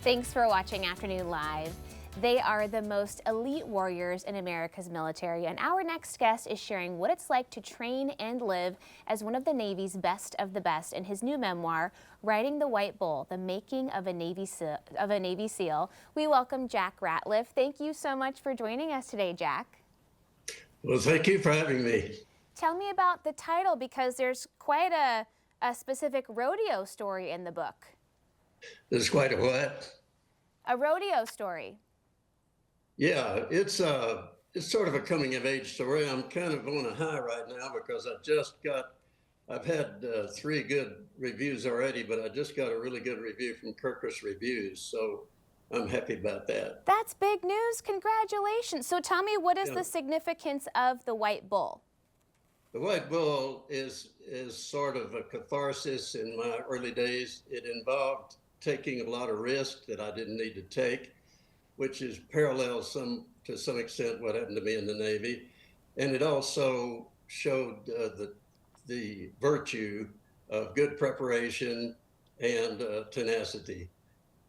Thanks for watching Afternoon Live. They are the most elite warriors in America's military, and our next guest is sharing what it's like to train and live as one of the Navy's best of the best in his new memoir, Riding the White Bull, The Making of a Navy SEAL. We welcome Jack Ratliff. Thank you so much for joining us today, Jack. Well, thank you for having me. Tell me about the title, because there's quite a specific rodeo story in the book. There's quite a what? A rodeo story. Yeah, it's sort of a coming of age story. I'm kind of on a high right now because I've had three good reviews already, but I just got a really good review from Kirkus Reviews, so I'm happy about that. That's big news. Congratulations. So tell me, what is Yeah. the significance of the white bull? The White Bull is sort of a catharsis in my early days. It involved taking a lot of risk that I didn't need to take, which is parallel to some extent what happened to me in the Navy. And it also showed the virtue of good preparation and tenacity.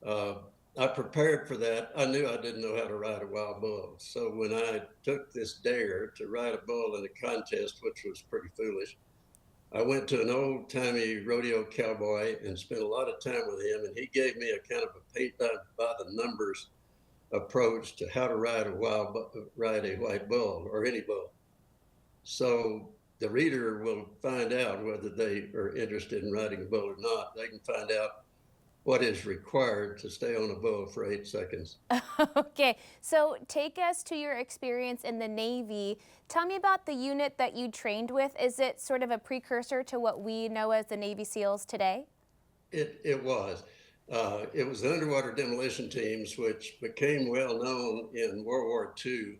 I prepared for that. I knew I didn't know how to ride a wild bull. So when I took this dare to ride a bull in a contest, which was pretty foolish, I went to an old-timey rodeo cowboy and spent a lot of time with him, and he gave me a kind of a paint by the numbers approach to how to ride a white bull or any bull. So the reader will find out whether they are interested in riding a bull or not. They can find out what is required to stay on a bull for 8 seconds. Okay, so take us to your experience in the Navy. Tell me about the unit that you trained with. Is it sort of a precursor to what we know as the Navy SEALs today? It was. It was the underwater demolition teams, which became well known in World War II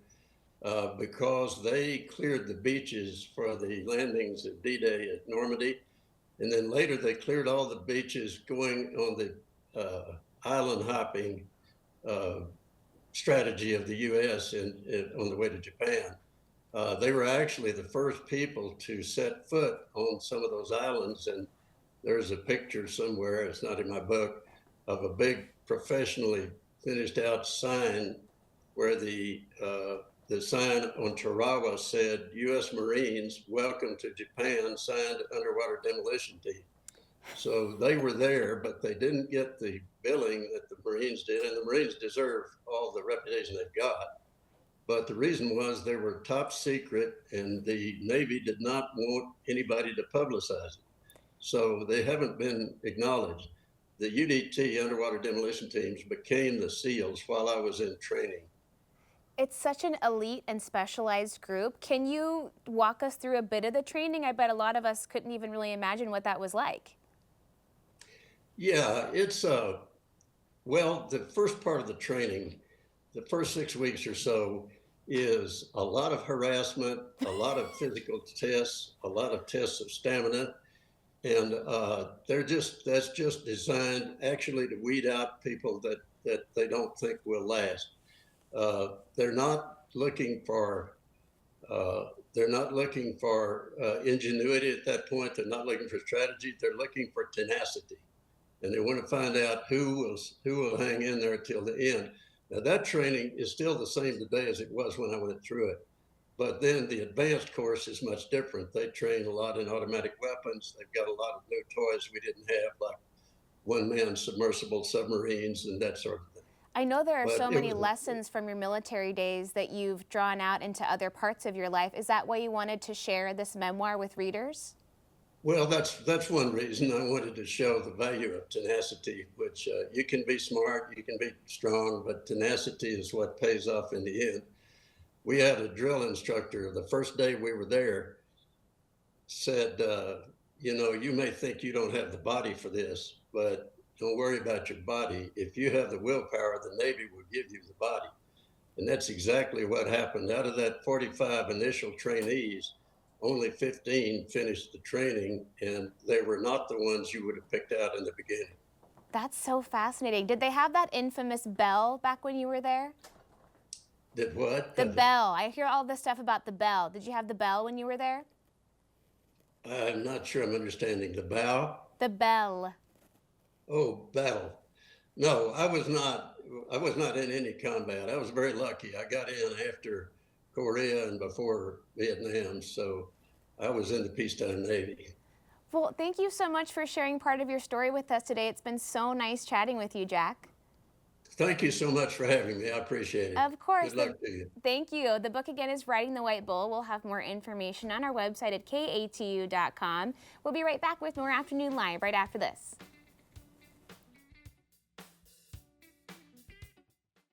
because they cleared the beaches for the landings at D-Day at Normandy. And then later they cleared all the beaches going on the island hopping strategy of the U.S. On the way to Japan. They were actually the first people to set foot on some of those islands. And there's a picture somewhere, it's not in my book, of a big professionally finished out sign where the sign on Tarawa said, U.S. Marines, welcome to Japan, signed underwater demolition team. So they were there, but they didn't get the billing that the Marines did, and the Marines deserve all the reputation they've got. But the reason was they were top secret, and the Navy did not want anybody to publicize it. So they haven't been acknowledged. The UDT, underwater demolition teams, became the SEALs while I was in training. It's such an elite and specialized group. Can you walk us through a bit of the training? I bet a lot of us couldn't even really imagine what that was like. Yeah, it's well, the first part of the training, the first 6 weeks or so, is a lot of harassment, a lot of physical tests, a lot of tests of stamina, and that's just designed actually to weed out people that they don't think will last. They're not looking for ingenuity at that point. They're not looking for strategy. They're looking for tenacity, and they want to find out who will hang in there till the end. Now that training is still the same today as it was when I went through it, but then the advanced course is much different. They train a lot in automatic weapons. They've got a lot of new toys we didn't have, like one-man submersible submarines and that sort of thing. I know there are so many lessons from your military days that you've drawn out into other parts of your life. Is that why you wanted to share this memoir with readers? Well, that's one reason I wanted to show the value of tenacity, which you can be smart, you can be strong, but tenacity is what pays off in the end. We had a drill instructor, the first day we were there, said, you may think you don't have the body for this, but don't worry about your body. If you have the willpower, the Navy will give you the body. And that's exactly what happened. Out of that 45 initial trainees, only 15 finished the training, and they were not the ones you would have picked out in the beginning. That's so fascinating. Did they have that infamous bell back when you were there? Did what? The bell. I hear all this stuff about the bell. Did you have the bell when you were there? I'm not sure I'm understanding. The bow? The bell. Oh, battle. No, I was not. I was not in any combat. I was very lucky. I got in after Korea and before Vietnam, so I was in the peacetime Navy. Well, thank you so much for sharing part of your story with us today. It's been so nice chatting with you, Jack. Thank you so much for having me. I appreciate it. Of course. Good luck to you. Thank you. The book again is Riding the White Bull. We'll have more information on our website at katu.com. We'll be right back with more Afternoon Live right after this.